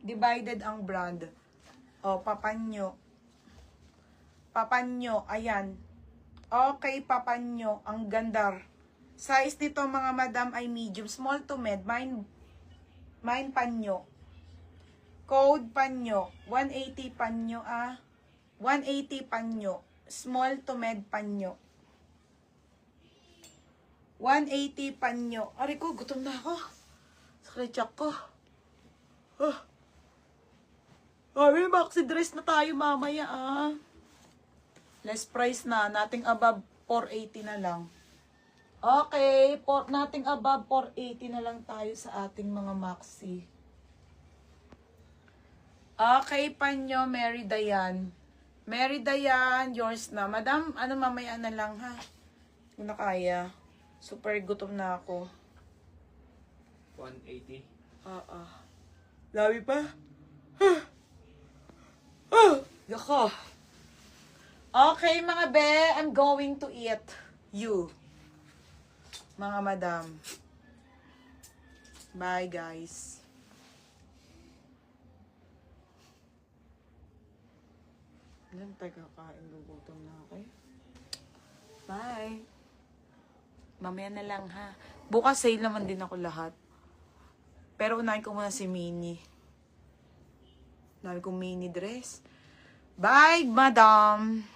Divided ang brand. O, Papanyo. Papanyo, ayan. Okay, Papanyo. Ang ganda. Size nito mga madam ay medium. Small to med. Mine panyo. Code panyo. 180 panyo 180 panyo. Small to med panyo. 180 panyo. Ari ko, gutom na ako. Sakit ko. Ay, maxi dress na tayo mamaya Less price na. Nating above 480 na lang. Okay. Nating above 480 na lang tayo sa ating mga maxi. Okay, panyo, Mary Dayan. Mary Dayan, yours na. Madam, mamaya na lang ha. Kung na kaya. Super gutom na ako. 180. Labi pa? Yoko. Okay, mga be, I'm going to eat you. Mga madam. Bye, guys. Ilan taga-kain, gugutom na ako eh. Bye. Mamaya na lang ha. Bukas sale naman din ako lahat. Pero unahin ko muna si Minnie. Unahin ko mini dress. Bye, madam.